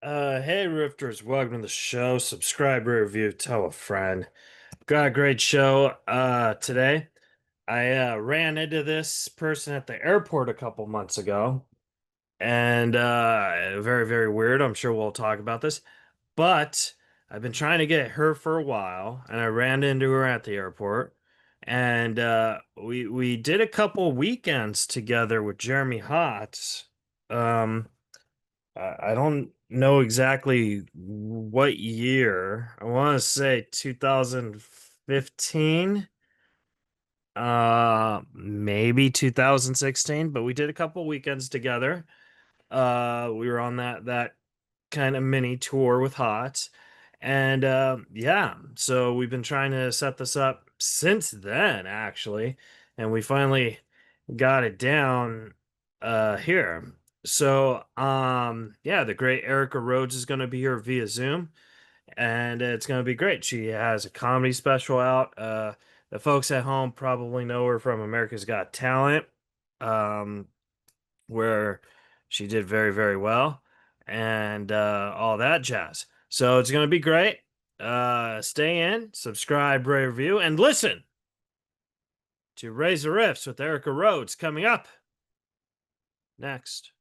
Hey Rifters, welcome to the show. Subscribe, review, tell a friend. Got a great show today. I ran into this person at the airport a couple months ago, and very, very weird. I'm sure we'll talk about this, but I've been trying to get her for a while, and I ran into her at the airport, and we did a couple weekends together with Jeremy Hotz. Um, I don't know exactly what year. I want to say 2015, maybe 2016, but we did a couple weekends together. We were on that kind of mini tour with Hot. And yeah, so we've been trying to set this up since then, actually, and we finally got it down here. So yeah, the great Erica Rhodes is going to be here via Zoom, and it's going to be great. She has a comedy special out. The folks at home probably know her from America's Got Talent, um, where she did very, very well, and all that jazz. So it's going to be great. Stay in, subscribe, rate, review, and listen to Reza Riffs with Erica Rhodes coming up next.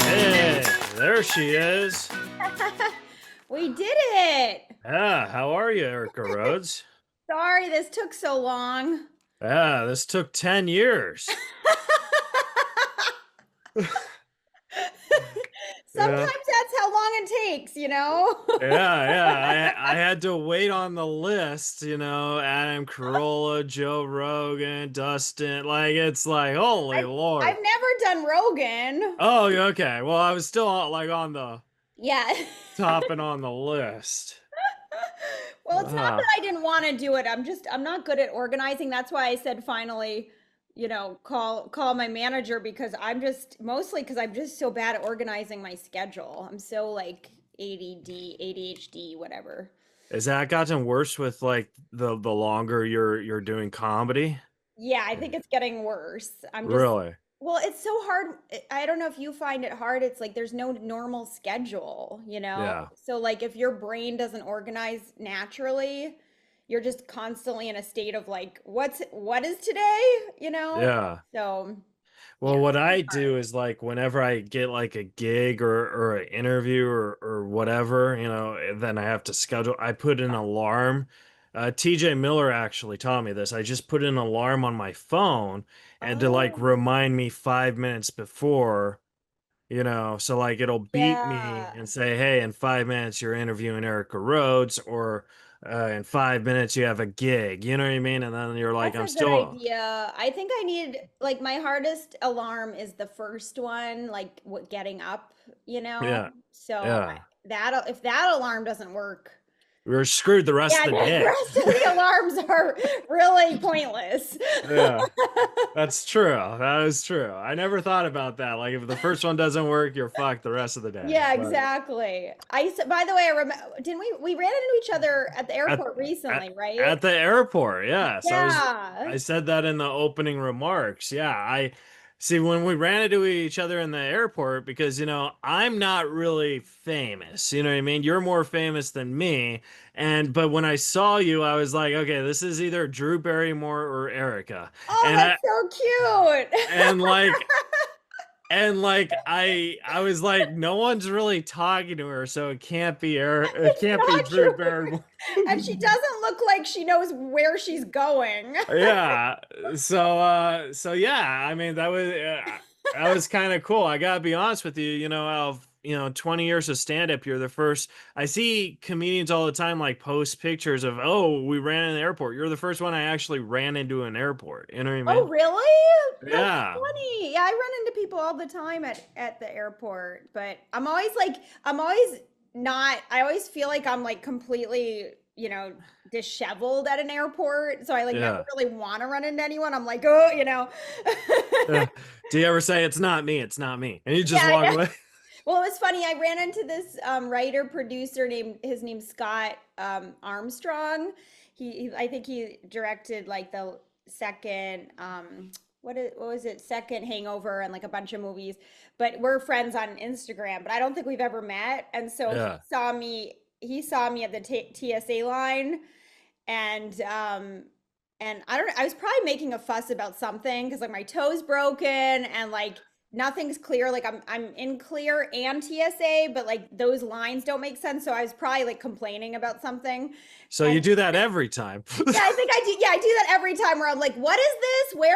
Hey, there she is. We did it. Ah, how are you, Erica Rhodes? Sorry this took so long. Ah, this took 10 years. Sometimes Yeah. that's how long it takes. Yeah. I had to wait on the list, Adam Carolla, Joe Rogan, Dustin. Like, it's like, holy I've Lord. I've never done Rogan. Oh, okay. Well, I was still like on the Yeah. top and on the list. Well, it's not that Ah, I didn't want to do it. I'm not good at organizing. That's why I said finally, call my manager because I'm just mostly because I'm just so bad at organizing my schedule. I'm so like ADD, ADHD, whatever. has that gotten worse with like the longer you're doing comedy? Yeah, I think it's getting worse. Really? Well, it's so hard. I don't know if you find it hard. It's like there's no normal schedule, you know? Yeah. So, like, if your brain doesn't organize naturally, you're just constantly in a state of like, what is today? You know? Yeah. So, yeah, Well, what it's I pretty do hard. is like whenever I get like a gig or an interview or whatever, then I have to schedule. I put an alarm. TJ Miller actually taught me this. I just put an alarm on my phone and to like Oh, remind me 5 minutes before, so like it'll beep me yeah. and say, hey, in 5 minutes you're interviewing Erica Rhodes, or in 5 minutes you have a gig. You know what I mean? And then you're like, That's I'm a good still, idea. I think I need like my hardest alarm is the first one, like what getting up, you know? yeah, So yeah. that if that alarm doesn't work, We're screwed the rest yeah, of the the day. rest of the alarms are really pointless. Yeah, that's true. That is true. I never thought about that. Like, if the first one doesn't work, you're fucked the rest of the day. Yeah, But exactly. By the way, I remember, didn't we ran into each other at the at airport at recently, right? at the airport, yes, Yeah. I said that in the opening remarks. Yeah, I see when we ran into each other in the airport because I'm not really famous. You know what I mean? You're more famous than me. And but when I saw you, I was like, okay, this is either Drew Barrymore or Erica. Oh, And I that's so cute. and like I was like, no one's really talking to her, so it can't be it It's can't be not Drew true. Barrymore. And she doesn't look like she knows where she's going. Yeah. So yeah, I mean that was kind of cool. I gotta be honest with you, 20 years of stand up, you're the first. I see comedians all the time like post pictures of, oh, we ran in the airport. You're the first one I actually ran into an airport. You know what I Oh, mean? really? That's Yeah. funny. Yeah, I run into people all the time at the airport, but I'm always like I'm always not I always feel like I'm like completely, disheveled at an airport. So I like never Yeah. really want to run into anyone. I'm like, "Oh." Yeah. Do you ever say it's not me, it's not me, and you just Yeah, walk I know. away? Well, it was funny. I ran into this writer producer named his name's Scott Armstrong. I think he directed like the second what was it, second Hangover, and like a bunch of movies. But we're friends on Instagram, but I don't think we've ever met. And so Yeah. he saw me at the TSA line, and I don't know, I was probably making a fuss about something because like my toe's broken and like nothing's clear. Like I'm in clear and TSA, but like those lines don't make sense. So I was probably like complaining about something. So you And do that every time. yeah, I think I do. Yeah, I do that every time where I'm like, what is this? Why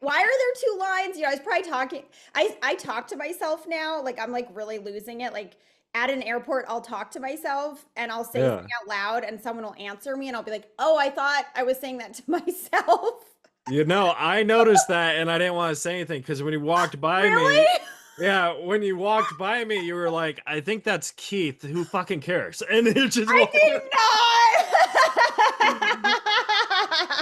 are there two lines? I was probably talking. I talk to myself now. Like I'm like really losing it. Like at an airport, I'll talk to myself and I'll say something Yeah. out loud and someone will answer me and I'll be like, oh, I thought I was saying that to myself. I noticed that and I didn't want to say anything because when you walked by me, Really? yeah, when you walked by me, you were like, I think that's Keith. Who fucking cares? And you just I walked. did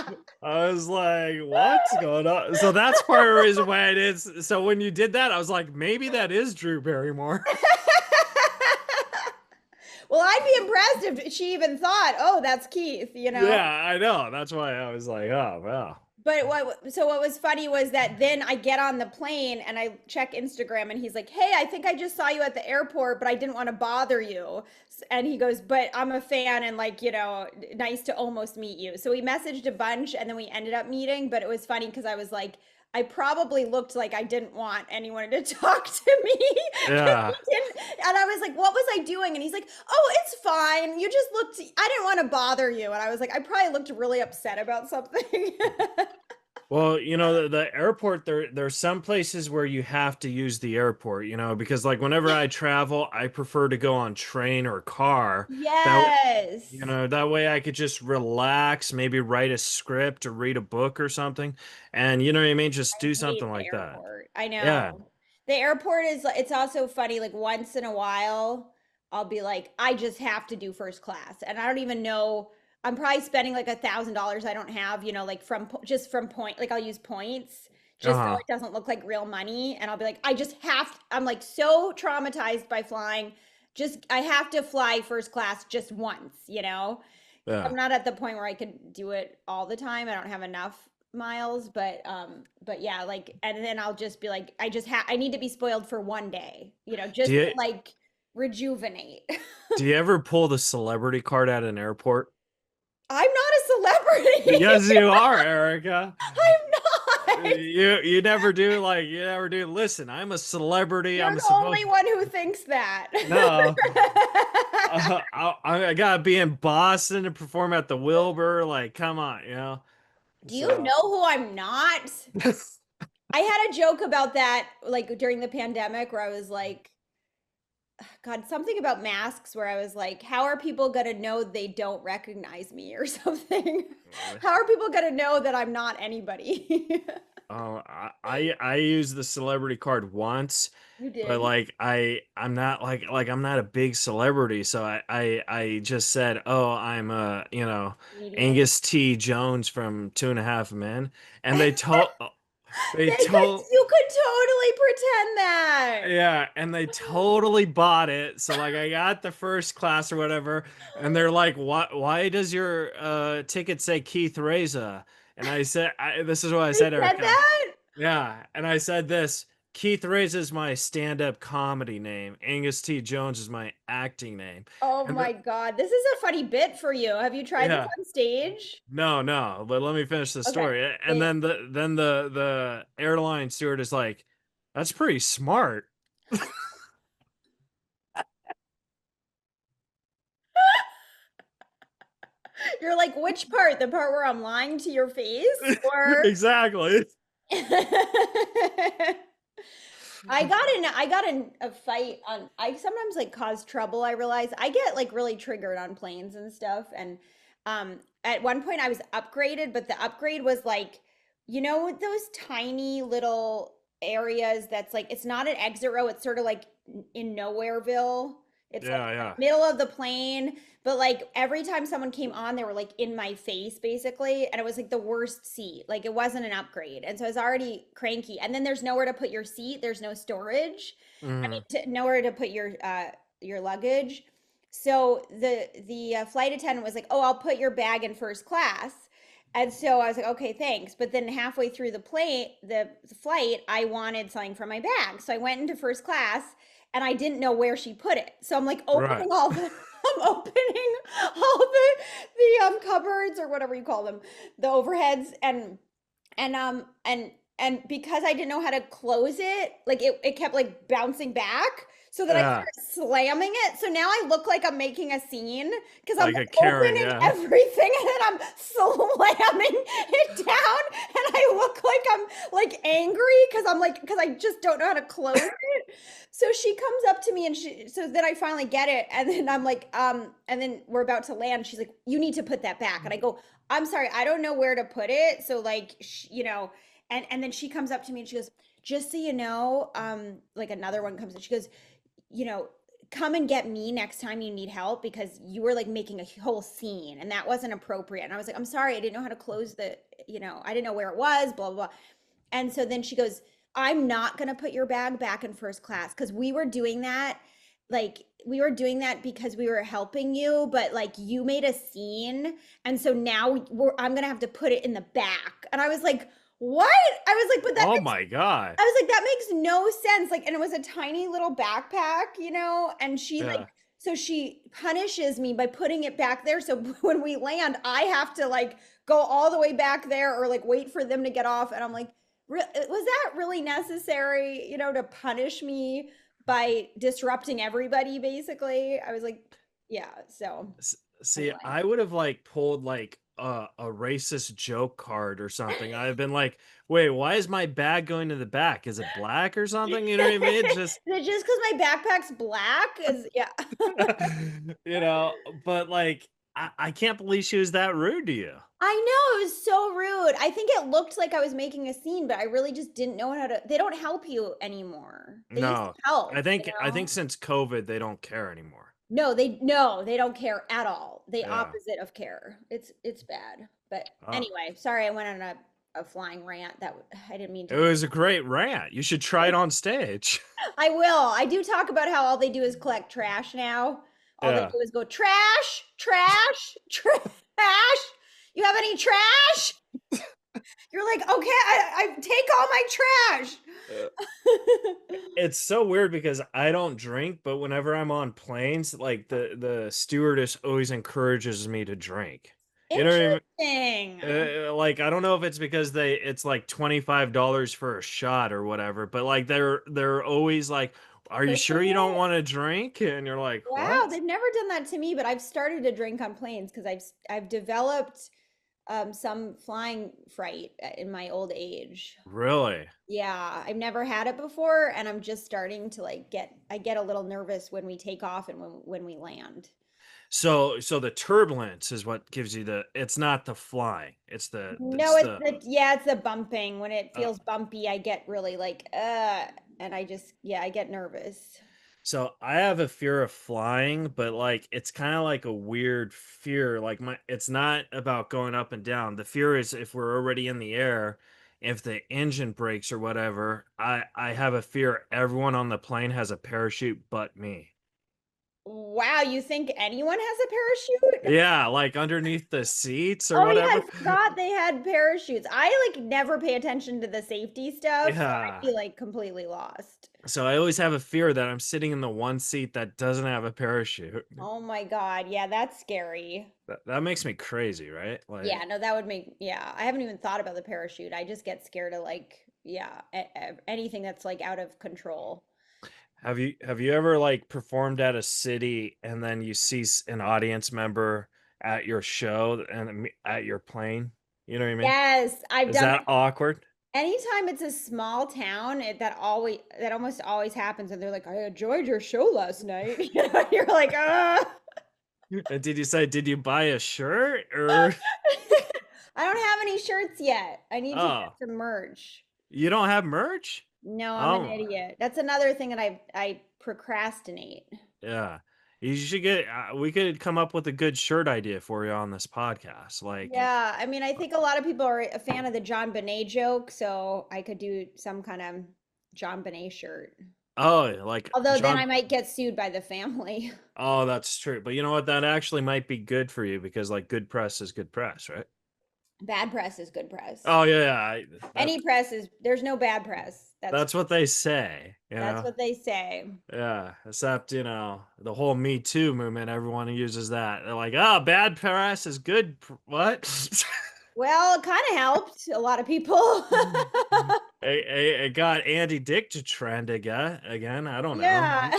not. I was like, what's going on? So that's part of the reason why it is. So when you did that, I was like, maybe that is Drew Barrymore. Well, I'd be impressed if she even thought, oh, that's Keith. Yeah, I know. That's why I was like, oh, well. But what was funny was that then I get on the plane and I check Instagram and he's like, "Hey, I think I just saw you at the airport, but I didn't want to bother you." And he goes, "But I'm a fan and like, nice to almost meet you." So we messaged a bunch and then we ended up meeting, but it was funny because I was like, I probably looked like I didn't want anyone to talk to me. 'Cause Yeah. he didn't, and I was like, "What was I doing?" And he's like, "Oh, it's fine. You just looked I didn't want to bother you." And I was like, I probably looked really upset about something. Well, the airport, there's some places where you have to use the airport, because like whenever I travel, I prefer to go on train or car. That Yes. that way I could just relax, maybe write a script or read a book or something. And you know what I mean? Just I do something hate the like that. airport. I Yeah. know. The airport is it's also funny, like once in a while, I'll be like, I just have to do first class. And I don't even know. I'm probably spending like $1,000 I don't have, like just from point, like I'll use points just so Uh-huh. it doesn't look like real money. And I'll be like, I'm like so traumatized by flying. I have to fly first class just once. Yeah. I'm not at the point where I could do it all the time. I don't have enough miles, but yeah, like and then I'll just be like I need to be spoiled for one day, Do just to you like rejuvenate. do you ever pull the celebrity card at an airport? I'm not a celebrity. Yes, you are, Erica. I'm not. You never do. Listen, I'm a celebrity. You're I'm the only supposed. one who thinks that. No, I gotta be in Boston to perform at the Wilbur. Like, come on. Do you So, know who I'm not? I had a joke about that like during the pandemic where I was like, God, something about masks where I was like, how are people going to know they don't recognize me or something? How are people going to know that I'm not anybody? I used the celebrity card once, You but did. like I'm not like I'm not a big celebrity, so I just said, oh, I'm Comedian. Angus T. Jones from Two and a Half Men, and they They could, told you could totally pretend that. yeah, and they totally bought it. So like I got the first class or whatever, and they're like, why does your ticket say Keith Reza? And this is what I They said, said Erica. that? Yeah, and I said this. Keith Reza is my stand-up comedy name. Angus T. Jones is my acting name. Oh And my God. This is a funny bit for you. Have you tried this yeah, on stage? no, no, but let me finish the Okay. story. Yeah, And yeah. then the airline steward is like, "That's pretty smart." You're like, which part? The part where I'm lying to your face? Or Exactly. I got in a fight on, I sometimes like cause trouble, I realize. I get like really triggered on planes and stuff. And at one point I was upgraded, but the upgrade was like, you know, those tiny little areas that's like, it's not an exit row, it's sort of like in Nowhereville. It's like Yeah, the yeah. middle of the plane, but like every time someone came on, they were like in my face basically, and it was like the worst seat. Like it wasn't an upgrade, and so I was already cranky. And then there's nowhere to put your seat. There's no storage. I Hmm. mean, nowhere to put your luggage. So the flight attendant was like, "Oh, I'll put your bag in first class." And so I was like, "Okay, thanks." But then halfway through the flight, I wanted something for my bag, so I went into first class and I didn't know where she put it. So I'm like Right. opening all the I'm opening all the cupboards or whatever you call them, the overheads, and because I didn't know how to close it, like it kept like bouncing back. So then I Yeah. started slamming it. So now I look like I'm making a scene because I'm Like a like Karen, opening yeah. everything and then I'm slamming it down and I look like I'm like angry because I'm like because I just don't know how to close it. So she comes up to me and so then I finally get it and then I'm like and then we're about to land. She's like, "You need to put that back." And I go, "I'm sorry, I don't know where to put it." So like, you know, and then she comes up to me and she goes, "Just so you know," like another one comes and she goes, "You know, come and get me next time you need help because you were like making a whole scene and that wasn't appropriate." And I was like, "I'm sorry, I didn't know how to close I didn't know where it was, blah blah blah." And so then she goes, "I'm not going to put your bag back in first class because we were doing that because we were helping you, but like you made a scene. And so now I'm going to have to put it in the back." And I was like, "What?" I was like, "But that Oh makes my God. I was like, that makes no sense." Like, and it was a tiny little backpack, and she like, Yeah. so she punishes me by putting it back there. So when we land, I have to like go all the way back there or like wait for them to get off. And I'm like, was that really necessary, to punish me by disrupting everybody, basically? I was like, yeah. So See, anyway. I would have like pulled like a racist joke card or something. I've been like, wait, why is my bag going to the back? Is it black or something? You know what I mean? It's just, Is it just because my backpack's black? Is yeah. you know, but like, I can't believe she was that rude to you. I know, it was so rude. I think it looked like I was making a scene, but I really just didn't know how to. They don't help you anymore. They used to No, I help, think I think since COVID they don't care anymore. No, they don't care at all. The Yeah. opposite of care. It's bad. But Oh, anyway, sorry I went on a flying rant that I didn't mean it to do. was a great rant. You should try it on stage. I will. I do talk about how all they do is collect trash now. All they Yeah. do is go trash, trash, trash. You have any trash? You're like, okay, I take all my trash. Uh, It's so weird because I don't drink, but whenever I'm on planes, like the stewardess always encourages me to drink. You know what I mean? Interesting. Like I don't know if it's because it's like $25 for a shot or whatever, but like they're always like, "Are you Pushing sure you don't it. want to drink?" And you're like, Wow, "What?" they've never done that to me, but I've started to drink on planes because I've developed some flying fright in my old age. Really? Yeah, I've never had it before, and I'm just starting to like I get a little nervous when we take off and when we land. So the turbulence is what gives you it's not the flying. No, It's it's the it's the bumping. When it uh, feels bumpy, I get really like and I get nervous. So I have a fear of flying, but like it's kind of like a weird fear. Like it's not about going up and down. The fear is if we're already in the air, if the engine breaks or whatever, I have a fear everyone on the plane has a parachute but me. Wow, you think anyone has a parachute? Yeah, like underneath the seats or Oh yeah, whatever. I forgot they had parachutes. I like never pay attention to the safety stuff, so I'd Yeah. be like completely lost. So I always have a fear that I'm sitting in the one seat that doesn't have a parachute. Oh my God, yeah, that's scary. That makes me crazy, right? Yeah, Like no, that would make, yeah, I haven't even thought about the parachute. I just get scared of like, yeah, anything that's like out of control. have you ever like performed at a city and then you see an audience member at your show and at your plane? You know what I mean? Yes, I've Is done that awkward? Anytime it's a small town, that almost always happens, and they're like, "I enjoyed your show last night." You know, you're like, And did you say, did you buy a shirt or? I don't have any shirts yet. I need to get Oh, some merch. you don't have merch? No, I'm an Oh, idiot. That's another thing that I procrastinate. yeah. You should get, we could come up with a good shirt idea for you on this podcast. Like, Yeah, I mean, I think a lot of people are a fan of the John Bonet joke, so I could do some kind of John Bonet shirt. oh, like Although then John. I might get sued by the family. Oh, that's true. But you know what? That actually might be good for you because like good press is good press, right? Bad press is good press. Oh yeah, Any press is there's no bad press. that's what they say, you That's know. what they say. Yeah, except the whole Me Too movement. Everyone uses that. They're like, "Oh, bad press is good." What? Well, it kind of helped a lot of people. It got Andy Dick to trend again. I don't know, Yeah.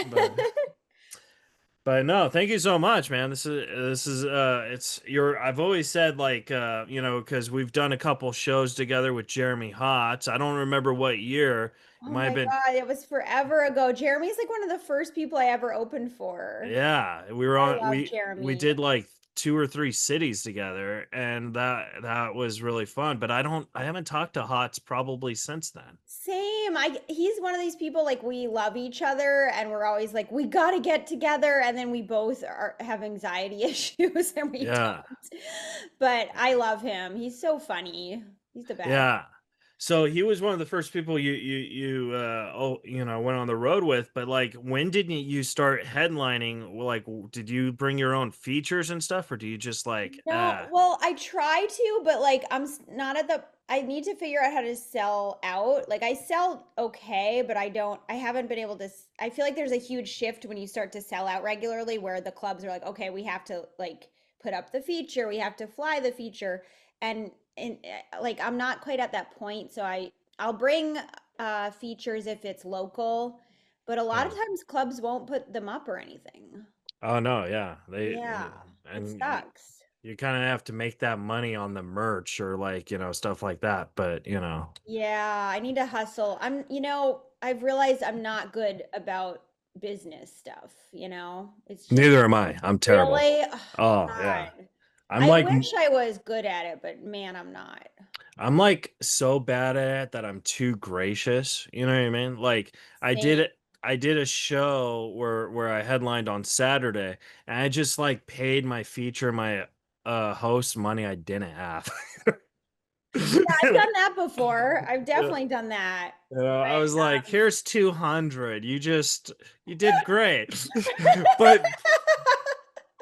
but no, thank you so much, man. This is it's your. I've always said like because we've done a couple shows together with Jeremy Hotz. I don't remember what year. It Oh might have my been. God, it was forever ago. Jeremy's like one of the first people I ever opened for. Yeah, we were I on love we Jeremy. did like 2 or 3 cities together, and that was really fun, but I haven't talked to Hots probably since then. Same. He's one of these people like we love each other and we're always like we got to get together and then we both have anxiety issues and we Yeah. don't. But I love him. He's so funny. He's the best. Yeah. So he was one of the first people went on the road with, but like when did you start headlining? Like did you bring your own features and stuff or do you just like No, well, I try to, but like not at the I need to figure out how to sell out. Like I sell okay, but I haven't been able to I feel like there's a huge shift when you start to sell out regularly where the clubs are like, okay, we have to like put up the feature, we have to fly the feature and like I'm not quite at that point, so I'll bring features if it's local, but a lot of yeah. times clubs won't put them up or anything. Oh no, yeah. Yeah, it And sucks. you kind of have to make that money on the merch or like, stuff like that, but Yeah, I need to hustle. I've realized I'm not good about business stuff. It's just neither am I. I'm terrible. really, oh, Oh, yeah. God. I'm I like wish I was good at it, but man, I'm not. I'm like so bad at it that I'm too gracious. You know what I mean? Like Same. I did a show where I headlined on Saturday and I just like paid my host money I didn't have. Yeah, I've done that before. I've Yeah. definitely done that. I was like, But here's 200. You did great.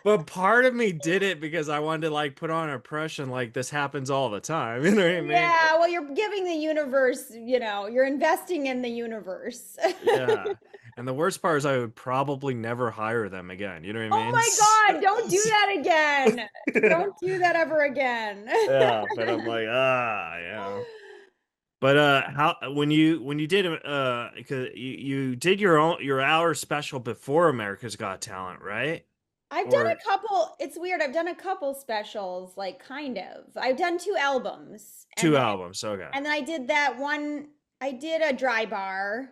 But part of me did it because I wanted to like put on an impression like this happens all the time. You know what I mean? yeah, well, you're giving the universe, you're investing in the universe. Yeah. And the worst part is I would probably never hire them again. You know what I Oh mean? my God, don't do that again. Don't do that ever again. Yeah, but I'm like, yeah. But how when you did 'cause you did your hour special before America's Got Talent, right? I've done Or a couple, it's weird. I've done a couple specials, like kind of. I've done two albums two albums. Okay. and then I did that one, I did a dry bar.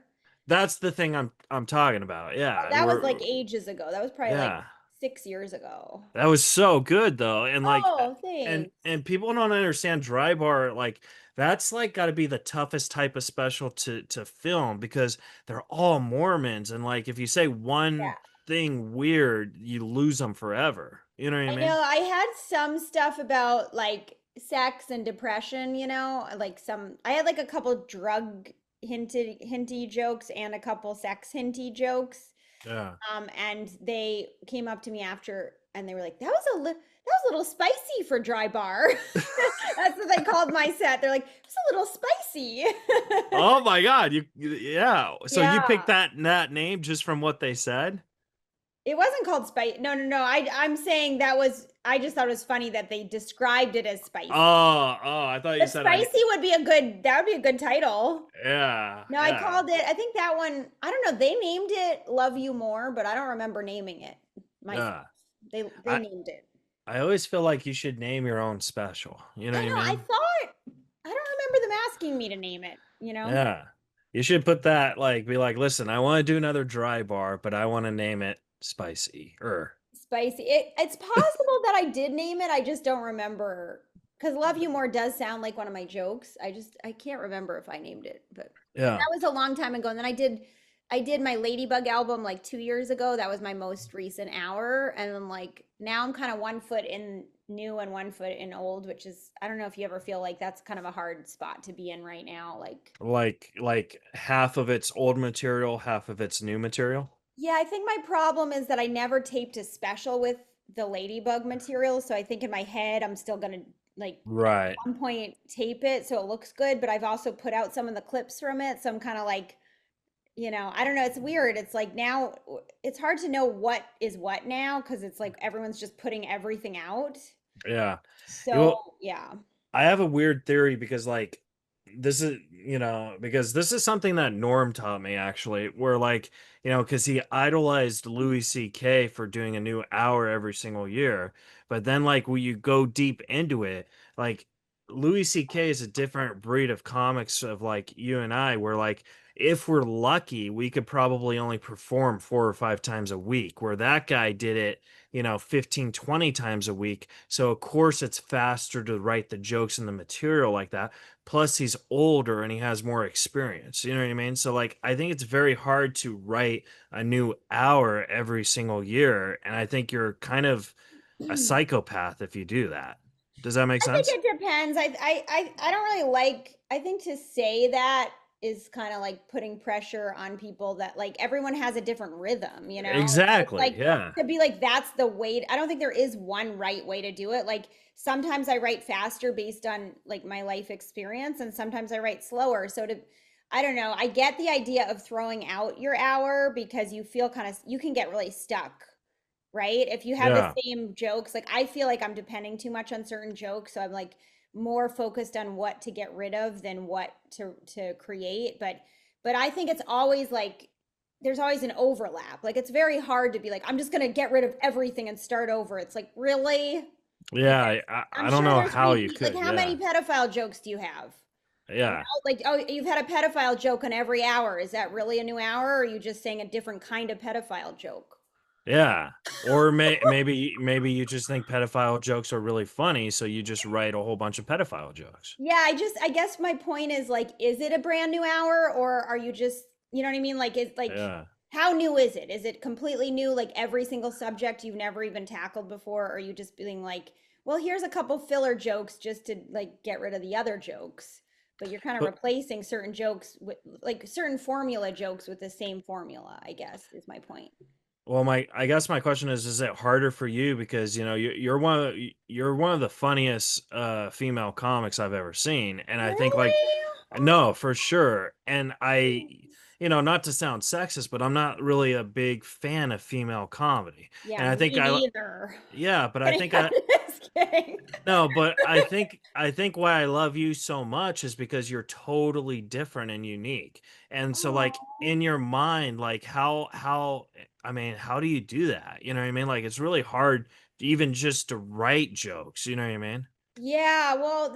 That's the thing I'm talking about. Oh, Yeah. And that was we're like ages ago. That was probably like yeah. 6 years ago. That was so good though, and like, Oh, thanks. and people don't understand dry bar. Like that's like got to be the toughest type of special to film because they're all Mormons, and like if you say one Yeah. thing weird, you lose them forever. You know what I I mean? know I had some stuff about like sex and depression, like I had like a couple drug hinty jokes and a couple sex hinty jokes. Yeah. And they came up to me after and they were like, that was a little spicy for dry bar. That's what they called my set. They're like, it's a little spicy. Oh my God, yeah. So you Yeah. picked that name just from what they said? It wasn't called spicy. No, no, no. I'm saying I just thought it was funny that they described it as spicy. Oh, I thought you But said spicy that would be a good title. yeah, No, I yeah, called it, I think that one, I don't know, they named it Love You More, but I don't remember naming it myself. yeah. They I named it. I always feel like you should name your own special. You know I what I know, mean? I don't remember them asking me to name it, you know? Yeah. You should put that like be like, listen, I want to do another dry bar, but I want to name it spicy. Or Spicy. It's possible that I did name it. I just don't remember. Because Love You More does sound like one of my jokes. I can't remember if I named it, but yeah. that was a long time ago. And then I did my Ladybug album like 2 years ago. That was my most recent hour. And then like now I'm kind of one foot in new and one foot in old, which is I don't know if you ever feel like that's kind of a hard spot to be in right now. Like Like half of it's old material, half of it's new material. yeah, I think my problem is that I never taped a special with the Ladybug material. So I think in my head, I'm still gonna like at Right. one point tape it so it looks good. But I've also put out some of the clips from it. So I'm kind of like, I don't know. It's weird. It's like now it's hard to know what is what now because it's like everyone's just putting everything out. Yeah. So Well, yeah. I have a weird theory because because this is something that Norm taught me actually, where because he idolized Louis C.K. for doing a new hour every single year. But then when you go deep into it, like Louis C.K. is a different breed of comics of like you and I, where if we're lucky, we could probably only perform 4 or 5 times a week, where that guy did it 15, 20 times a week. So of course it's faster to write the jokes and the material like that. Plus he's older and he has more experience. You know what I mean? So I think it's very hard to write a new hour every single year. And I think you're kind of a psychopath if you do that. Does that make I think sense? it depends. I don't really like. I think to say that is kind of like putting pressure on people that like everyone has a different rhythm, you know? It's Exactly. like Yeah. to be like that's the way. I don't think there is one right way to do it. Like sometimes I write faster based on like my life experience and sometimes I write slower. So to I don't know. I get the idea of throwing out your hour because you feel kind of you can get really stuck, right? If you have the Yeah. same jokes, like I feel like I'm depending too much on certain jokes, so I'm like more focused on what to get rid of than what to create. But I think it's always like there's always an overlap. Like it's very hard to be like I'm just going to get rid of everything and start over. It's like really Yeah. because I I'm don't sure know there's how you repeat like could. how many Yeah. pedophile jokes do you have? Yeah. Like oh you've had a pedophile joke on every hour. Is that really a new hour or are you just saying a different kind of pedophile joke? Yeah. Or maybe you just think pedophile jokes are really funny, so you just write a whole bunch of pedophile jokes. Yeah, I guess my point is like, is it a brand new hour or are you just, you know what I mean? Like, is like, Yeah. how new is it? Is it completely new, like every single subject you've never even tackled before? Or are you just being like, well, here's a couple filler jokes just to like get rid of the other jokes, but you're kind of But replacing certain jokes with like certain formula jokes with the same formula, I guess is my point. well, my I guess my question is it harder for you because you're one of the funniest female comics I've ever seen, and I think Really? no, for sure. And Oh, not to sound sexist, but I'm not really a big fan of female comedy. yeah, And I me think neither. yeah, but I Kidding. think I'm just kidding. no, but I think why I love you so much is because you're totally different and unique. And so Oh. in your mind, how do you do that? You know what I mean? Like it's really hard even just to write jokes, you know what I mean? Yeah, well,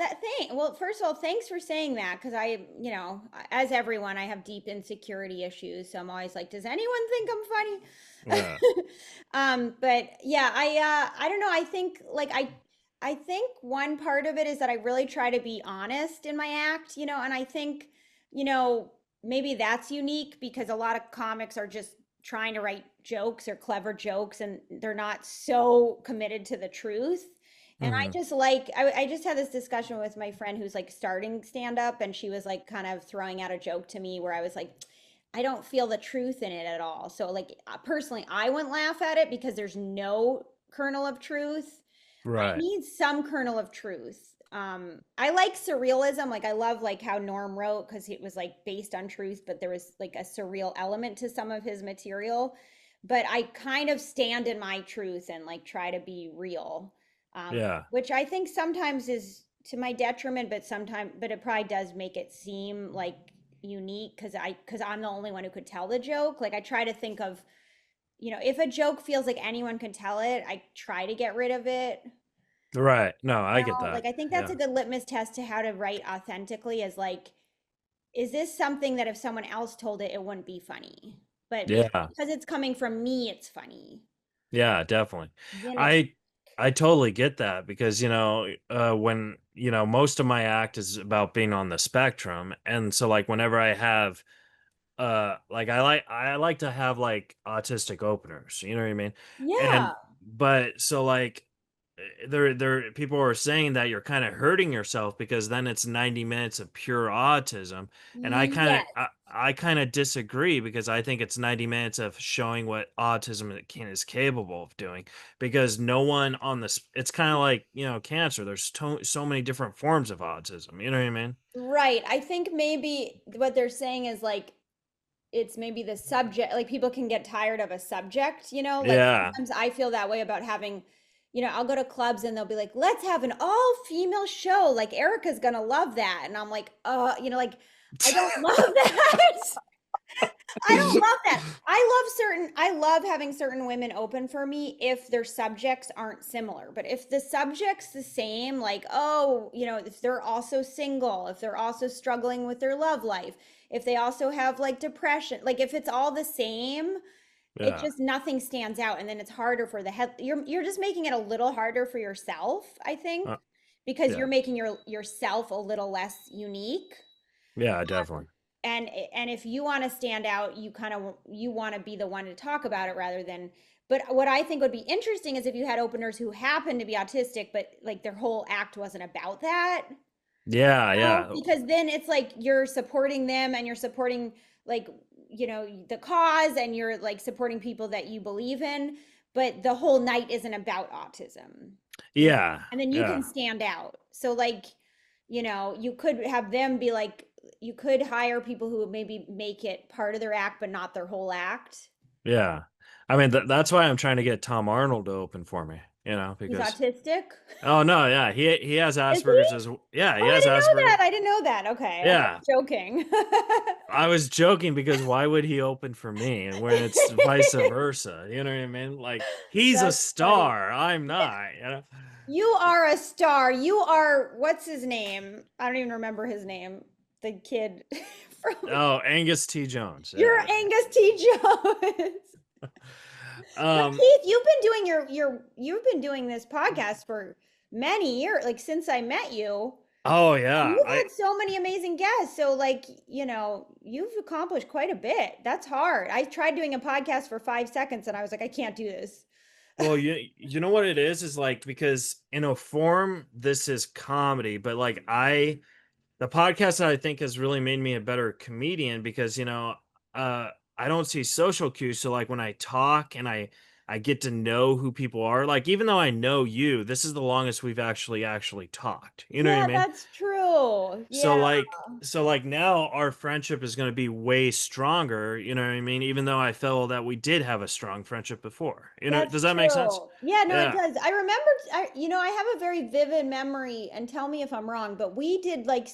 well, first of all, thanks for saying that because as everyone, I have deep insecurity issues. So I'm always like, does anyone think I'm funny? Yeah. But yeah, I don't know. I think one part of it is that I really try to be honest in my act, and I think, maybe that's unique because a lot of comics are just trying to write jokes or clever jokes and they're not so committed to the truth. And I Hmm. just I just had this discussion with my friend who's like starting stand up, and she was like kind of throwing out a joke to me where I was like, I don't feel the truth in it at all. So, like, personally, I wouldn't laugh at it because there's no kernel of truth. I Right. need some kernel of truth. I like surrealism. Like, I love like how Norm wrote because it was like based on truth, but there was like a surreal element to some of his material. But I kind of stand in my truth and like try to be real, Yeah. which I think sometimes is to my detriment, but it probably does make it seem like unique because I'm the only one who could tell the joke. Like I try to think of, if a joke feels like anyone can tell it, I try to get rid of it. Right. No, I get No, that. like I think that's Yeah. a good litmus test to how to write authentically is like, is this something that if someone else told it, it wouldn't be funny? But Yeah. because it's coming from me, it's funny. Yeah, definitely. You know? I I totally get that because, when, most of my act is about being on the spectrum. And so like whenever I have like I like to have like autistic openers, you know what I mean? And Yeah. but so like there people are saying that you're kind of hurting yourself because then it's 90 minutes of pure autism. And I kind of Yes. I kind of disagree because I think it's 90 minutes of showing what autism is capable of doing, because no one on this, it's kind of like, cancer. There's so many different forms of autism, you know what I mean? Right. I think maybe what they're saying is like it's maybe the subject, like people can get tired of a subject, like Yeah. sometimes I feel that way about having, I'll go to clubs and they'll be like, let's have an all female show. Like Erica's gonna love that. And I'm like, like I don't love that. I don't love that. I love having certain women open for me if their subjects aren't similar. But if the subject's the same, like, oh, if they're also single, if they're also struggling with their love life, if they also have like depression, like if it's all the same, it Yeah. just nothing stands out. And then it's harder for the head. You're just making it a little harder for yourself, I think, Uh, because you're yeah. making yourself a little less unique. Yeah, definitely. And if you want to stand out, you want to be the one to talk about it rather than, but what I think would be interesting is if you had openers who happen to be autistic but like their whole act wasn't about that. Yeah, yeah. Because then it's like you're supporting them and you're supporting like the cause and you're like supporting people that you believe in, but the whole night isn't about autism. and Yeah, and then you can yeah, stand out. So like, you could have them be like, you could hire people who would maybe make it part of their act but not their whole act. yeah. I mean, that's why I'm trying to get Tom Arnold to open for me, He's because autistic. oh no, yeah, he has Is he? Asperger's as yeah, he Oh, I has didn't know Asperger's. that. I didn't know that. Okay, I Yeah, was joking. I was joking because why would he open for me and when it's vice versa? You know what I mean? Like he's a That's funny. star, I'm not. You are a star. You are, what's his name? I don't even remember his name. The kid from, Oh, Angus T. Jones. you're Yeah. Angus T. Jones. But Um. Keith, you've been doing this podcast for many years, like since I met you. Oh yeah. You've I had so many amazing guests. So like, you've accomplished quite a bit. That's hard. I tried doing a podcast for 5 seconds and I was like, I can't do this. Well, you know what it is like, because in a form this is comedy, but like the podcast that I think has really made me a better comedian because uh I don't see social cues. So like when I talk and I get to know who people are, like even though I know you, this is the longest we've actually talked. You know what I Yeah, mean? that's true. So Yeah, like now our friendship is going to be way stronger, you know what I mean? Even though I felt that we did have a strong friendship before. that's Does that make sense? true. Yeah, no, it Yeah. does. I remember, I have a very vivid memory, and tell me if I'm wrong, but we did like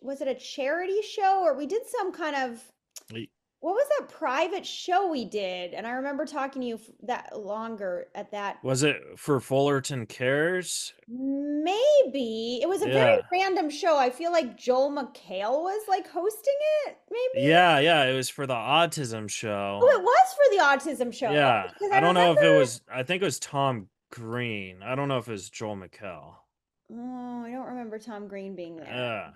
was it a charity show or we did some kind of, what was that private show we did? And I remember talking to you that longer at that. Was it for Fullerton Cares? Maybe it was a very Yeah. random show. I feel like Joel McHale was like hosting it, maybe. Yeah, yeah, it was for the autism Oh, show. it was for the autism show. Yeah. Okay, because I I don't know if it remember. was, I think it was Tom Green. I don't know if it was Joel McHale. Oh, I don't remember Tom Green being there. Yeah.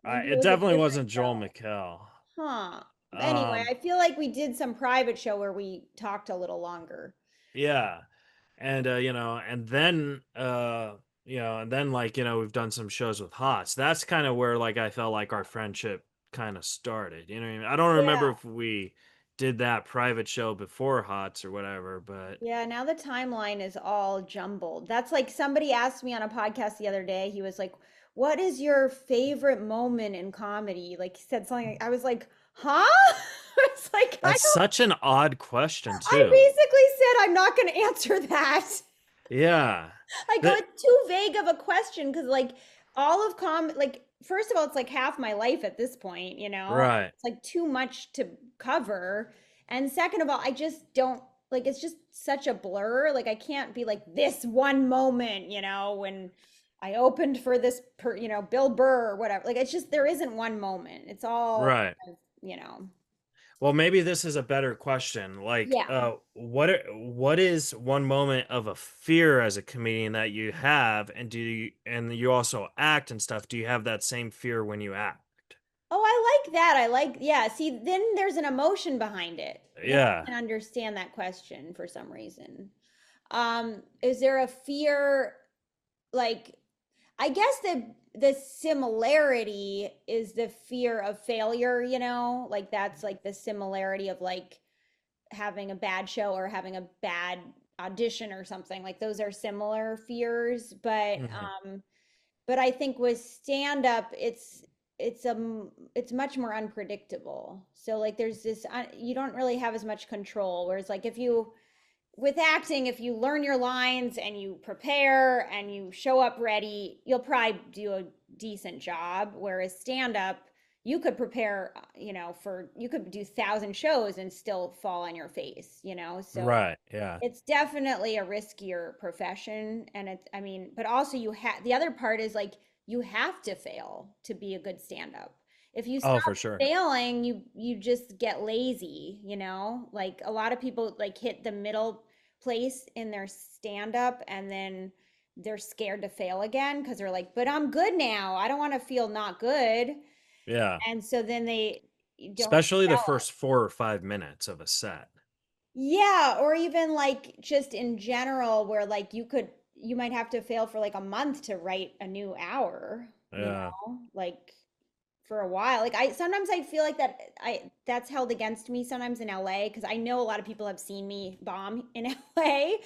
Maybe it It was a definitely different wasn't Joel show. McHale. Huh. Anyway, Um, I feel like we did some private show where we talked a little longer. yeah. And and then like, we've done some shows with Hots. That's kind of where like I felt like our friendship kind of started. You know what I mean? I don't remember Yeah. if we did that private show before Hots or whatever, but Yeah, now the timeline is all jumbled. That's like somebody asked me on a podcast the other day. He was like, "What is your favorite moment in comedy?" Like he said something. I was like, "Huh?" It's like that's such an odd question I too. basically said I'm not going to answer that. Yeah. I go, That it's too vague of a question because like all of like first of all, it's like half my life at this point. right. It's like too much to cover. And second of all, I just don't. like it's just such a blur. Like I can't be like this one moment, when I opened for this Bill Burr or whatever. Like it's just there isn't one moment. It's all Right. kind of, you know. Well, maybe this is a better question. Like, Yeah. what is one moment of a fear as a comedian that you have, and and you also act and stuff? Do you have that same fear when you act? Oh, I like that. Yeah. See, then there's an emotion behind it. Now I Yeah. can understand that question for some reason. Is there a fear like I guess the similarity is the fear of failure, like that's like the similarity of like having a bad show or having a bad audition or something. Like those are similar fears, Hmm. but I think with stand up it's much more unpredictable. So like there's this you don't really have as much control, whereas like if you with acting, if you learn your lines and you prepare and you show up ready, you'll probably do a decent job. Whereas stand up, you could prepare, you could do 1,000 shows and still fall on your face. So Right. Yeah. it's definitely a riskier profession. And I mean, but also the other part is like, you have to fail to be a good stand up. If you Oh, stop for sure. failing, you just get lazy. Like a lot of people like hit the middle place in their stand up and then they're scared to fail again because they're like, but I'm good now. I don't want to feel not good. Yeah. And so then they don't Especially the develop. first 4 or 5 minutes of a set. Yeah, or even like just in general, where like you might have to fail for like a month to write a new hour, Yeah. like for a while. Like sometimes I feel like that's held against me sometimes in LA because I know a lot of people have seen me bomb in LA,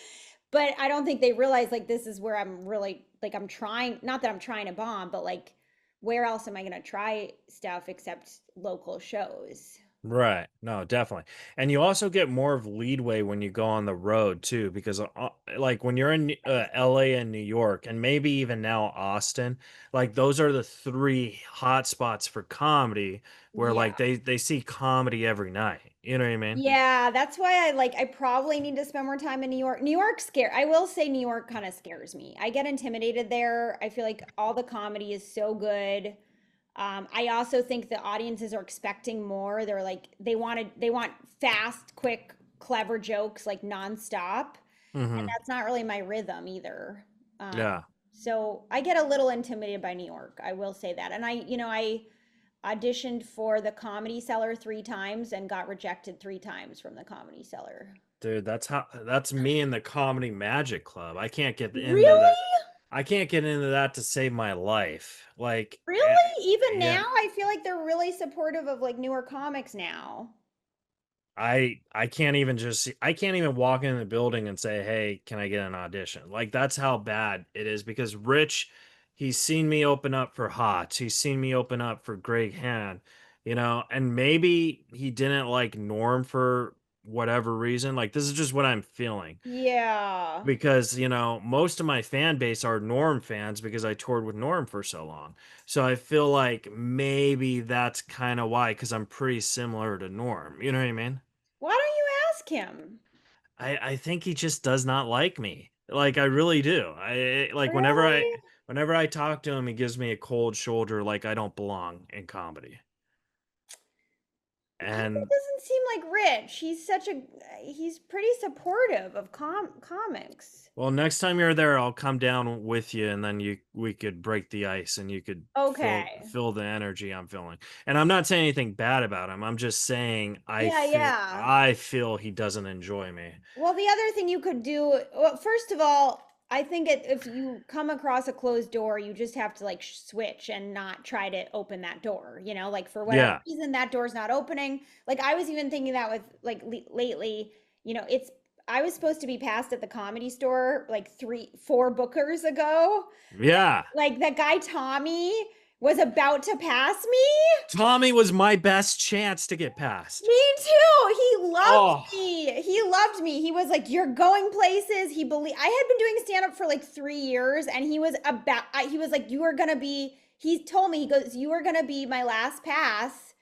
but I don't think they realize like this is where I'm really like I'm trying, not that I'm trying to bomb, but like where else am I gonna try stuff except local shows? Right. No, definitely. And you also get more of leadway when you go on the road too, because like when you're in LA and New York, and maybe even now Austin, like those are the three hot spots for comedy where Yeah. like they see comedy every night. You know what I mean? Yeah, that's why I probably need to spend more time in New York. New York I will say New York kind of scares me. I get intimidated there. I feel like all the comedy is so good. I also think the audiences are expecting more. They're like they want fast, quick, clever jokes like nonstop, and Hmm. that's not really my rhythm either. Yeah. So I get a little intimidated by New York. I will say that. And I auditioned for the Comedy Cellar 3 times and got rejected 3 times from the Comedy Cellar. Dude, that's me in the comedy magic club. I can't get into that. Really? I can't get into that to save my life. Like, Really? Even yeah. now, I feel like they're really supportive of like newer comics now. I can't even I can't even walk in the building and say, "Hey, can I get an audition?" Like that's how bad it is because Rich, he's seen me open up for Hots. He's seen me open up for Greg Han, and maybe he didn't like Norm for whatever reason. Like this is just what I'm feeling Yeah. because, most of my fan base are Norm fans because I toured with Norm for so long. So I feel like maybe that's kind of why, because I'm pretty similar to Norm. You know what I mean? Why don't you ask him? I think he just does not like me. Like I really do. Like Really? whenever I talk to him, he gives me a cold shoulder like I don't belong in comedy. He And doesn't seem like Rich. He's pretty supportive of comics. well, next time you're there, I'll come down with you and then we could break the ice and you could Okay. feel the energy I'm feeling. And I'm not saying anything bad about him. I'm just saying Yeah, yeah. I feel he doesn't enjoy me. Well, the other thing you could do, well, first of all, I think if you come across a closed door, you just have to like switch and not try to open that door, like for whatever Yeah. reason that door's not opening. Like I was even thinking that with like lately, it's I was supposed to be passed at the Comedy Store like 4 bookers ago. Yeah. Like that guy Tommy was about to pass me. Tommy was my best chance to get past. Me too. He loved Oh. me. He loved me. He was like, "You're going places." I had been doing stand up for like 3 years, and he was like, "You are gonna be." He told me, he goes, "You are gonna be my last pass."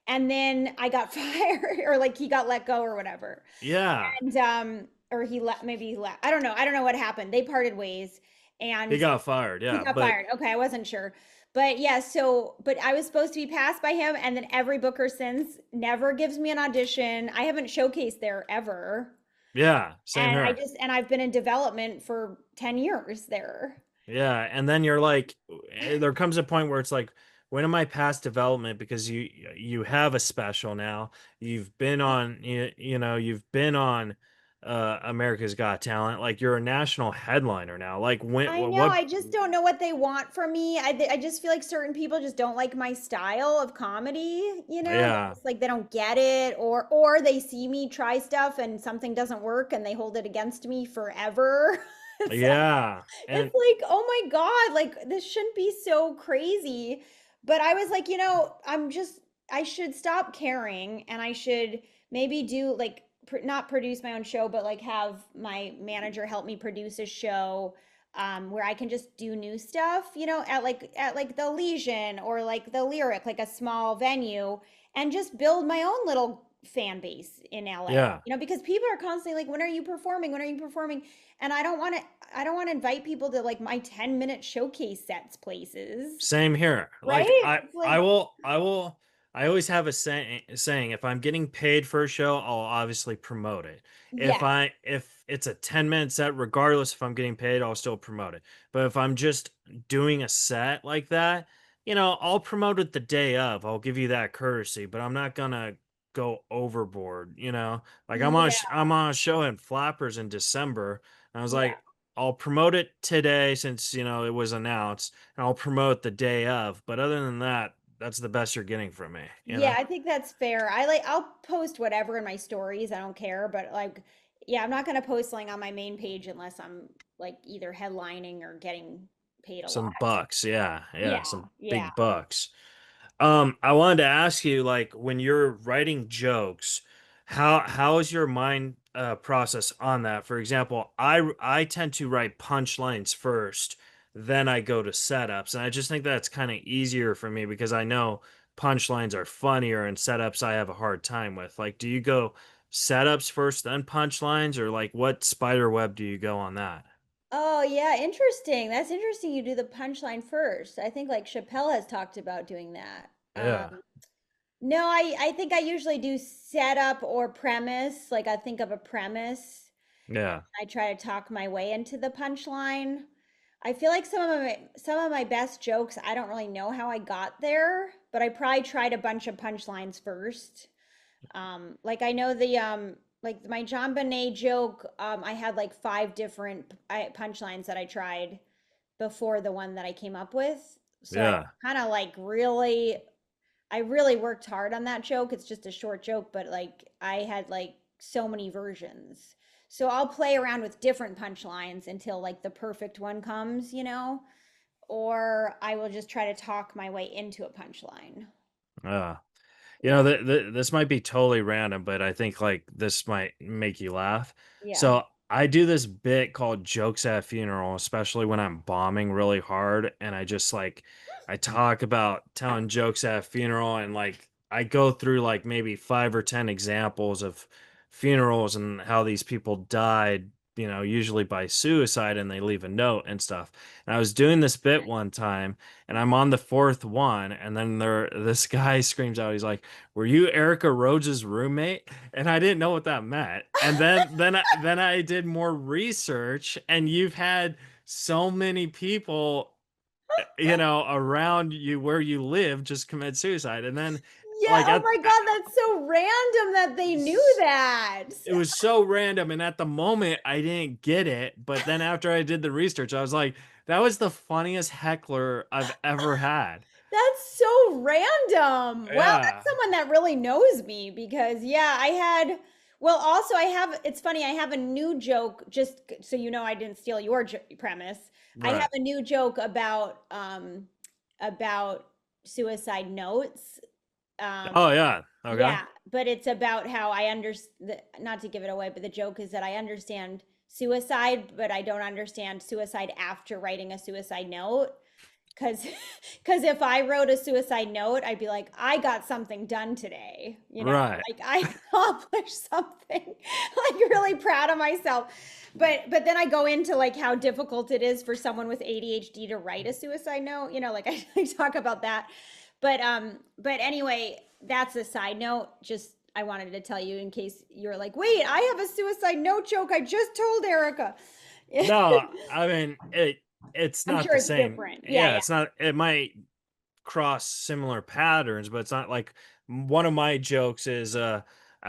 and then I got fired, or like he got let go or whatever. Yeah. And or he left, maybe he left. I don't know what happened. They parted ways He and got fired. he Yeah. got But fired. Okay, I wasn't sure. But yeah, so but I was supposed to be passed by him, and then every booker since never gives me an audition. I haven't showcased there ever. yeah, same And here. I've been in development for 10 years there. Yeah, and then you're like, there comes a point where it's like, when am I past development? Because you have a special now. You've been on, you've been on America's Got Talent. Like you're a national headliner now. Like when, I know. what? I just don't know what they want from me. I just feel like certain people just don't like my style of comedy. They're Yeah, just like they don't get it, or they see me try stuff and something doesn't work and they hold it against me forever. It's yeah, it's and like, oh my God, like this shouldn't be so crazy. But I was like, I should stop caring and I should maybe do like not produce my own show, but like have my manager help me produce a show where I can just do new stuff, at like the Legion or like the Lyric, like a small venue, and just build my own little fan base in LA. yeah. Because people are constantly like, when are you performing? When are you performing? And I don't want to invite people to like my 10-minute showcase sets places. Same here. Like Right? I It's I like, will I will I always have a saying if I'm getting paid for a show, I'll obviously promote it. yeah. If it's a 10-minute set, regardless if I'm getting paid, I'll still promote it. But if I'm just doing a set like that, I'll promote it the day of. I'll give you that courtesy, but I'm not gonna go overboard. Like Yeah. I'm on a show in Flappers in December, and I was Yeah. like, I'll promote it today since it was announced, and I'll promote the day of. But other than that, that's the best you're getting from me. Yeah, I think that's fair. I'll post whatever in my stories. I don't care, but like yeah, I'm not going to post like on my main page unless I'm like either headlining or getting paid a lot. Some bucks, yeah, Yeah. yeah, some Yeah. big bucks. I wanted to ask you, like, when you're writing jokes, how is your mind process on that? For example, I tend to write punchlines first, then I go to setups, and I just think that's kind of easier for me because I know punchlines are funnier and setups I have a hard time with. Like, do you go setups first, then punchlines, or like what spider web do you go on that? Oh, yeah, interesting. That's interesting you do the punchline first. I think like Chappelle has talked about doing that. Yeah, No, I think I usually do setup or premise. Like I think of a premise and yeah, I try to talk my way into the punchline. I feel like some of my best jokes, I don't really know how I got there, but I probably tried a bunch of punchlines first. Like I know like my John Bonet joke, I had like five different punchlines that I tried before the one that I came up with. So I yeah. kind of like I really worked hard on that joke. It's just a short joke, but like I had like so many versions. So I'll play around with different punchlines until like the perfect one comes, or I will just try to talk my way into a punchline. Yeah. Yeah. This might be totally random, but I think like this might make you laugh. Yeah. So I do this bit called jokes at funeral, especially when I'm bombing really hard, and I talk about telling jokes at a funeral, and like I go through like maybe 5 or 10 examples of funerals and how these people died, usually by suicide, and they leave a note and stuff. And I was doing this bit one time, and I'm on the fourth one, and then this guy screams out, he's like, "Were you Erica Rhodes' roommate?" And I didn't know what that meant. And then I did more research, and you've had so many people, around you where you live just commit suicide. And then Yeah, like oh my God, that's so random that they knew that. it was so random, and at the moment I didn't get it, but then after I did the research, I was like, that was the funniest heckler I've ever had. That's so random. Wow, Yeah. that's someone that really knows me because yeah, well, also it's funny, I have a new joke just so you know I didn't steal your premise. I have Right. a new joke about suicide notes. Um Oh yeah. Okay. yeah, but it's about how I understand, not to give it away, but the joke is that I understand suicide, but I don't understand suicide after writing a suicide note. Because because if I wrote a suicide note, I'd be like, I got something done today, Right. like I accomplished something, like really proud of myself. But then I go into like how difficult it is for someone with ADHD to write a suicide note, like I talk about that. But anyway, that's a side note. Just I wanted to tell you in case you're like, wait, I have a suicide note joke I just told Erica. No, I mean it's I'm not sure the it's same. different. Yeah, Yeah, yeah. it's not, it might cross similar patterns, but it's not like one of my jokes is a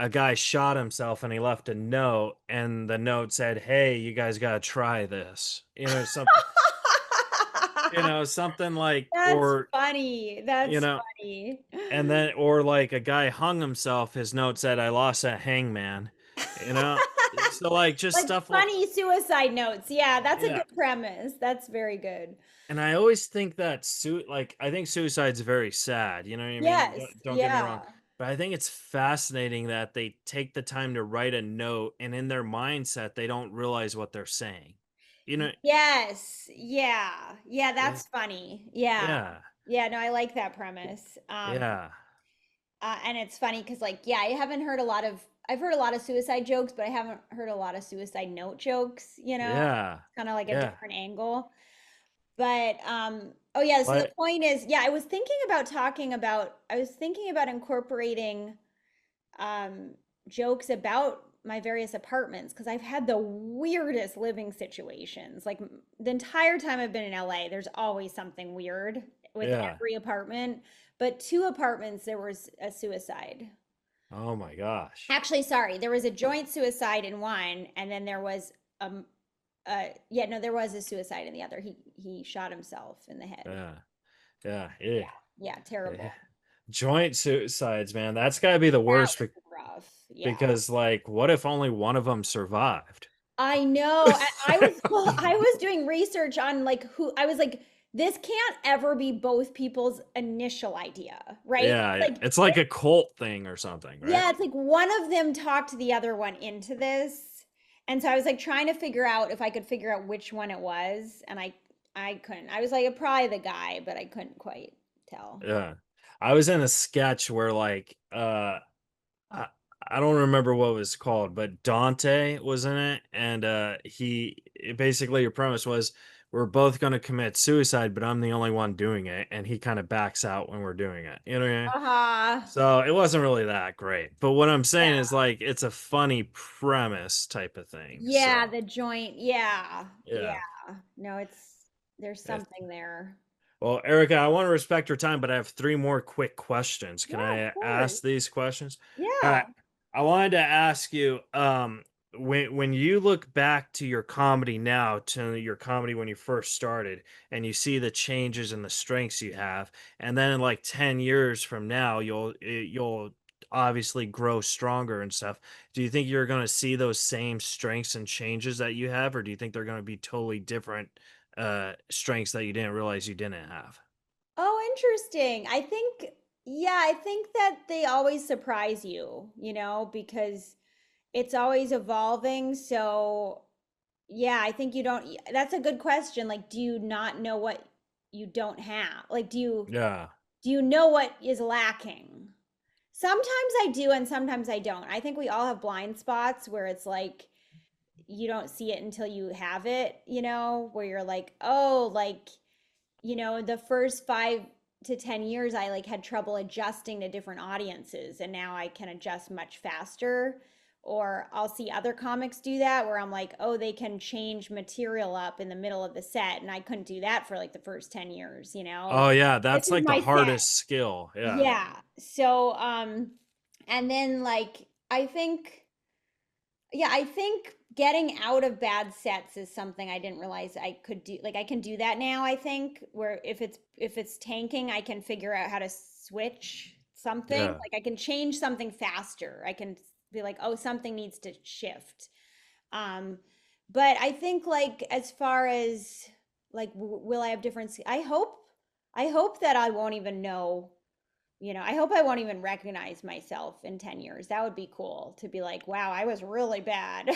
guy shot himself and he left a note and the note said, "Hey, you guys got to try this." Something, something like, That's or funny. you That's know, funny. and then, or like a guy hung himself, his note said, "I lost a hangman." You know? So like just Like stuff like, funny suicide notes. Yeah, that's a yeah. good premise. That's very good. And I always think that like I think suicide's very sad, you know what I mean? Yes. Don't get me wrong. Yeah. But I think it's fascinating that they take the time to write a note and in their mindset they don't realize what they're saying. You know, Yes. Yeah. Yeah, yeah. that's funny. Yeah. Yeah. Yeah, no, I like that premise. Yeah. And it's funny because like, yeah, I've heard a lot of suicide jokes, but I haven't heard a lot of suicide note jokes. Yeah. It's kind of like a Yeah. different angle. But oh yeah, so the But point is, yeah, I was thinking about incorporating um jokes about my various apartments because I've had the weirdest living situations. Like the entire time I've been in LA, there's always something weird with yeah. every apartment. But two apartments there was a suicide. Oh my gosh. Actually, sorry, there was a joint suicide in one, and then there was um yeah, no, there was a suicide in the other. He shot himself in the head. Yeah. Yeah. Yeah. Yeah, yeah, Yeah. terrible. Joint suicides, man. That's got to be the That worst was rough. Yeah. because like what if only one of them survived? I know. I was well, I was doing research on like who I was like, this can't ever be both people's initial idea, right? Yeah, It's yeah. like It's like a cult thing or something, right? yeah, it's like one of them talked the other one into this. And so I was like trying to figure out if I could figure out which one it was, and I couldn't. I was like probably the guy, but I couldn't quite tell. Yeah. I was in a sketch where like I, I don't remember what it was called, but Dante was in it and basically your premise was we're both going to commit suicide, but I'm the only one doing it and he kind of backs out when we're doing it. You know what I mean? Uh-huh. So it wasn't really that great. But what I'm saying Yeah. is like it's a funny premise type of thing. Yeah, So, the joint. Yeah. Yeah. yeah. No, there's something there. Well, Erica, I want to respect your time, but I have three more quick questions. Can Yeah, of I course. ask these questions? All Yeah. right. I wanted to ask you, when you look back to your comedy now, to your comedy when you first started, and you see the changes and the strengths you have, and then in like 10 years from now, you'll obviously grow stronger and stuff. Do you think you're going to see those same strengths and changes that you have, or do you think they're going to be totally different strengths that you didn't realize you didn't have? Oh, interesting. Yeah, I think that they always surprise you, because it's always evolving. So, yeah, I think that's a good question. Like, do you not know what you don't have? Like, Yeah. do you know what is lacking? Sometimes I do and sometimes I don't. I think we all have blind spots where it's like you don't see it until you have it, where you're like, oh, like, the first 5 to 10 years, I like had trouble adjusting to different audiences, and now I can adjust much faster. Or I'll see other comics do that where I'm like, oh, they can change material up in the middle of the set, and I couldn't do that for like the first 10 years. Oh, Like, yeah, this that's is like the my set. hardest skill, yeah. Yeah. So, and then like, I think getting out of bad sets is something I didn't realize I could do. Like I can do that now, I think, where if it's tanking, I can figure out how to switch something. Yeah. Like I can change something faster. I can be like, "Oh, something needs to shift." Um but I think like as far as like will I have different I hope that I won't even know. I hope I won't even recognize myself in 10 years. That would be cool to be like, wow, I was really bad.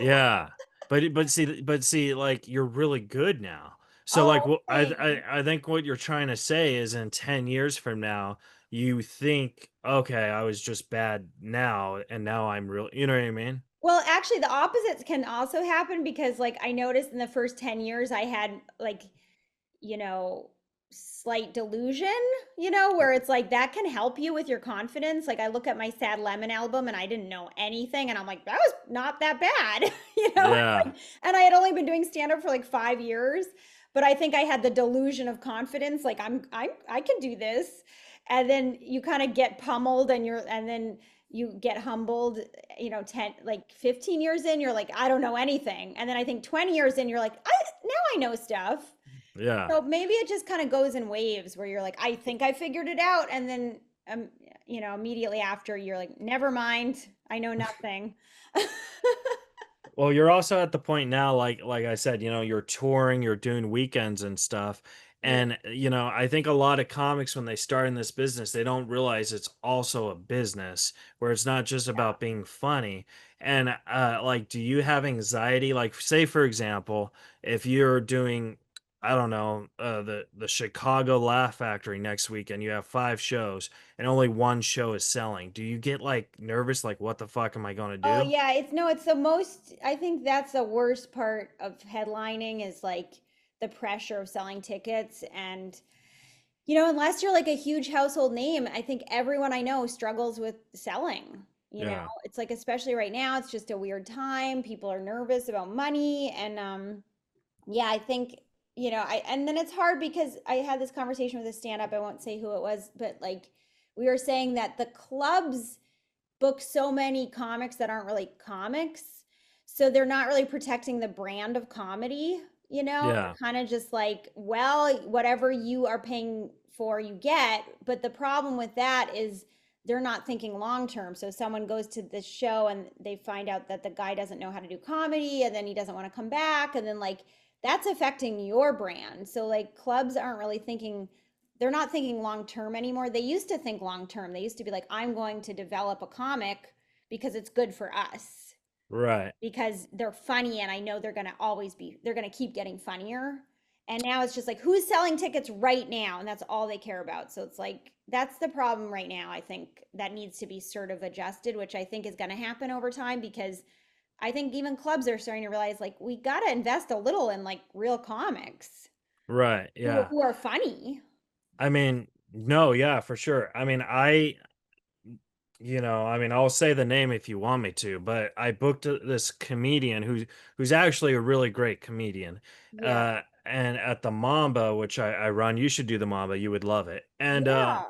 Yeah. But see, like, you're really good now. So like Oh, what thanks. I think what you're trying to say is in 10 years from now, you think, okay, I was just bad now and now I'm real, you know what I mean? Well, actually, the opposites can also happen because, like, I noticed in the first 10 years, I had, like, you know, slight delusion, where it's like that can help you with your confidence. Like, I look at my Sad Lemon album and I didn't know anything, and I'm like, that was not that bad, Yeah. and I had only been doing stand up for like 5 years, but I think I had the delusion of confidence, like I can do this. And then you kind of get pummeled and then you get humbled, 10, like 15 years in, you're like, I don't know anything. And then I think 20 years in, you're like, now I know stuff. Yeah. So maybe it just kind of goes in waves where you're like, I think I figured it out. And then, immediately after, you're like, never mind. I know nothing. Well, you're also at the point now, like I said, you're touring, you're doing weekends and stuff. Yeah. And I think a lot of comics when they start in this business, they don't realize it's also a business where it's not just about being funny. And like, do you have anxiety? Like, say for example, if you're doing, I don't know, the Chicago Laugh Factory next week and you have 5 shows and only one show is selling, do you get like nervous, like what the fuck am I gonna Oh do? yeah, it's no, it's the most, I think that's the worst part of headlining is like the pressure of selling tickets. And unless you're like a huge household name, I think everyone I know struggles with selling. Yeah. It's like, especially right now, it's just a weird time. People are nervous about money. And yeah, I think, and then it's hard because I had this conversation with a stand up. I won't say who it was, but like we were saying that the clubs book so many comics that aren't really comics. So they're not really protecting the brand of comedy, Yeah. They're kind of just like, well, whatever you are paying for, you get. But the problem with that is they're not thinking long term. So someone goes to this show and they find out that the guy doesn't know how to do comedy and then he doesn't want to come back. And then, like, that's affecting your brand. So, like, clubs aren't really thinking, they're not thinking long term anymore. They used to think long term. They used to be like, I'm going to develop a comic because it's good for us, Right. because they're funny and I know they're going to keep getting funnier. And now it's just like, who's selling tickets right now? And that's all they care about. So it's like, that's the problem right now. I think that needs to be sort of adjusted, which I think is going to happen over time, because I think even clubs are starting to realize, like, we got to invest a little in like real comics Right. who, Yeah. who are funny. I mean, no, yeah, for sure. I mean, I'll say the name if you want me to, but I booked this comedian who's actually a really great comedian. Yeah. And at the Mamba, which I run, you should do the Mamba, you would love it. Yeah.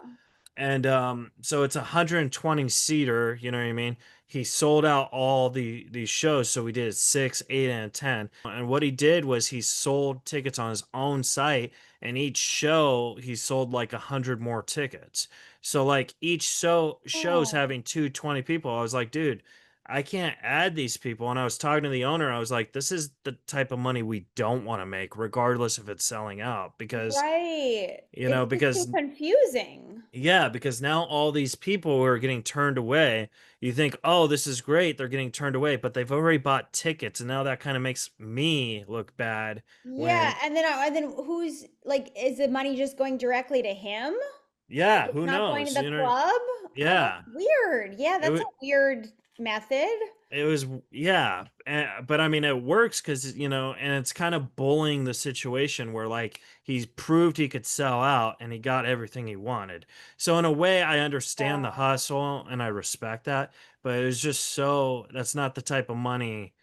So it's a 120 seater, you know what I mean? He sold out all these shows, so we did 6, 8, and 10. And what he did was he sold tickets on his own site, and each show he sold like 100 more tickets. So like each show's Oh, having 220 people. I was like, dude, I can't add these people. And I was talking to the owner, I was like, this is the type of money we don't want to make, regardless if it's selling out, because right. It's just too because confusing. yeah, because now all these people who are getting turned away, you think, oh, this is great. They're getting turned away, but they've already bought tickets. And now that kind of makes me look bad Yeah, when, and then who's like, is the money just going directly to him? yeah, It's who not going to knows? the club? Oh, Yeah, that's weird. Yeah, it, that's a wa- weird method. it was, yeah. But I mean, it works because, and it's kind of bullying the situation where like he's proved he could sell out and he got everything he wanted. So in a way, I understand the Yeah. hustle and I respect that, but it was just so, that's not the type of money.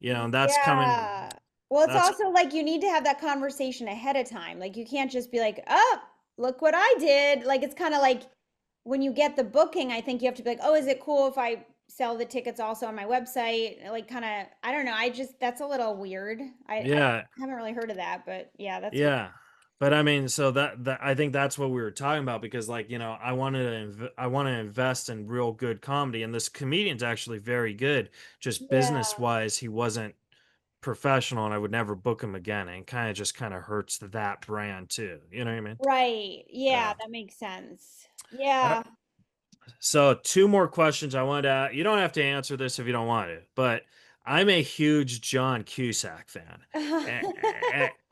That's coming. Yeah. Well, it's That's also like you need to have that conversation ahead of time. Like, you can't just be like, "Oh, look what I did." Like, it's kind of like when you get the booking, I think you have to be like, "Oh, is it cool if I sell the tickets also on my website?" Like, kind of, I don't know. That's a little weird. I yeah, haven't really heard of that, but yeah, that's weird. yeah. But I mean, so that I think that's what we were talking about because, like, I want to invest in real good comedy, and this comedian's actually very good. Just business Yeah. wise, he wasn't professional, and I would never book him again. And kind of hurts that brand too. You know what I mean? Right. Yeah, Uh, that makes sense. uh, Yeah. so two more questions I wanted to. You don't have to answer this if you don't want to, but I'm a huge John Cusack fan.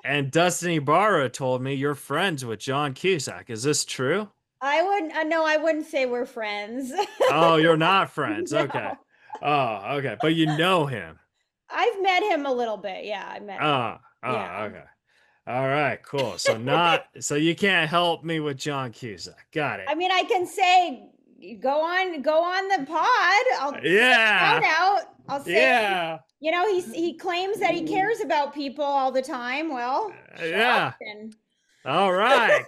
And Dustin Ibarra told me you're friends with John Cusack. Is this true? I wouldn't, no, I wouldn't say we're friends. Oh, you're not friends. Okay. No. Oh, okay. But you know him. I've met him a little bit. Yeah, I met him. Yeah. Okay. All right, cool. So you can't help me with John Cusack. Got I it. mean, I can say, go on the pod. I'll say shout Yeah. out. I'll say, Yeah. he claims that he cares about people all the time. Well, show up Yeah. then. All right.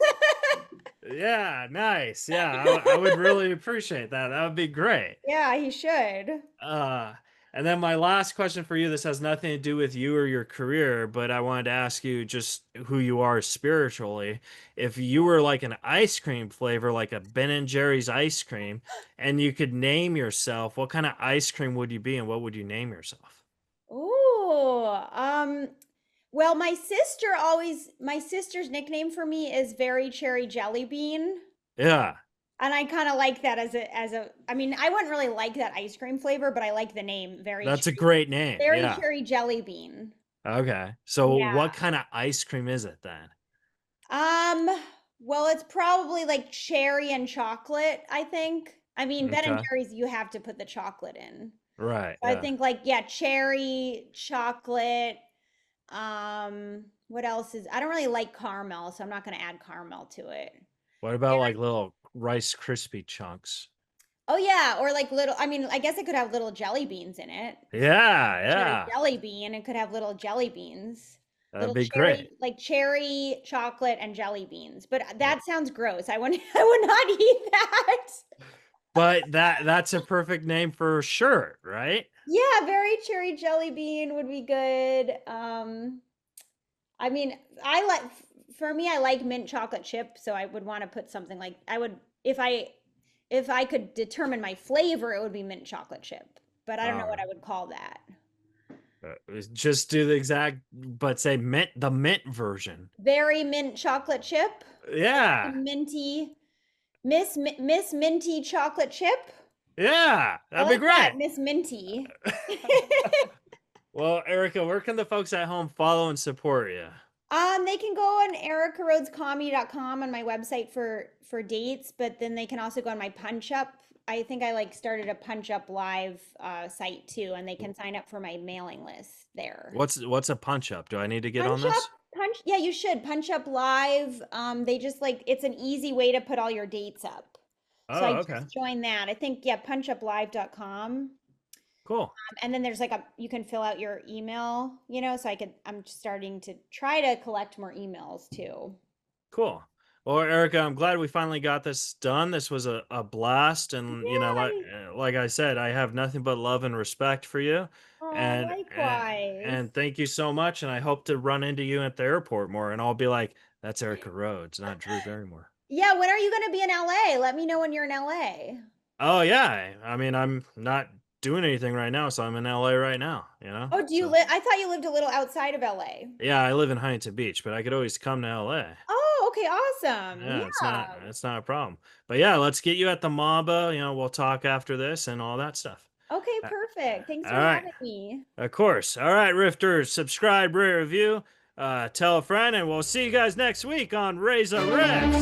Yeah, nice. Yeah, I would really appreciate that. That would be great. Yeah, he should. Uh, and then my last question for you, this has nothing to do with you or your career, but I wanted to ask you just who you are spiritually. If you were like an ice cream flavor, like a Ben and Jerry's ice cream, and you could name yourself, what kind of ice cream would you be and what would you name yourself? Ooh, well, my sister's nickname for me is Very Cherry Jelly Bean. Yeah, And I kind of like that I mean, I wouldn't really like that ice cream flavor, but I like the name that's a great name. Very Yeah. Cherry Jelly Bean. Okay. So Yeah. what kind of ice cream is it then? Um, well, it's probably like cherry and chocolate, I think. I mean, Ben and Okay. Jerry's, you have to put the chocolate in. Right. So I Yeah. think like, yeah, cherry, chocolate. What else I don't really like caramel, so I'm not going to add caramel to it. What about like little Rice Krispie chunks? Oh yeah, or like little, I mean, I guess it could have little jelly beans in it. It's Yeah, cherry yeah. jelly bean. It could have little jelly beans. That'd Little be great. like cherry, chocolate, and jelly beans. But Yeah. that sounds gross. I would not eat that. But that's a perfect name for a shirt, right? Yeah, very cherry jelly bean would be good. I mean, for me, I like mint chocolate chip, so I would want to put something like I would if I could determine my flavor, it would be mint chocolate chip. But I don't know All what I right. would call that. Just do the exact, but say the mint version. Very mint chocolate chip. Yeah, Minty Miss Minty chocolate chip. yeah, I that'd be like that, great. Miss Minty. Well, Erica, where can the folks at home follow and support you? They can go on ericarhodescomedy.com on my website for dates, but then they can also go on my Punch Up. I think I like started a Punch Up Live site too, and they can sign up for my mailing list there. What's a punch up? Do I need to get on Punch Up, this? yeah, you should Punch Up Live. They just like it's an easy way to put all your dates up. So I Oh, okay. just joined that. I think yeah, punchuplive.com. Cool. And then there's like you can fill out your email, so I'm starting to try to collect more emails too. Cool. Well, Erica, I'm glad we finally got this done. This was a blast, and Yeah. like I said, I have nothing but love and respect for you, Oh, and likewise. thank you so much. And I hope to run into you at the airport more, and I'll be like, "That's Erica Rhodes, not Drew Barrymore." Yeah, when are you going to be in LA? Let me know when you're in LA. Oh yeah, I mean, I'm not doing anything right now, so I'm in LA right now. Oh, do you So live? I thought you lived a little outside of LA. yeah, I live in Huntington Beach, but I could always come to LA. Oh, okay, awesome. Yeah, Yeah. it's not a problem. But yeah, let's get you at the Mamba. We'll talk after this and all that stuff. Okay, Uh, perfect. Thanks all for right, having me. of course. All right, Rifters, subscribe, rate, review, tell a friend, and we'll see you guys next week on Reza Rex.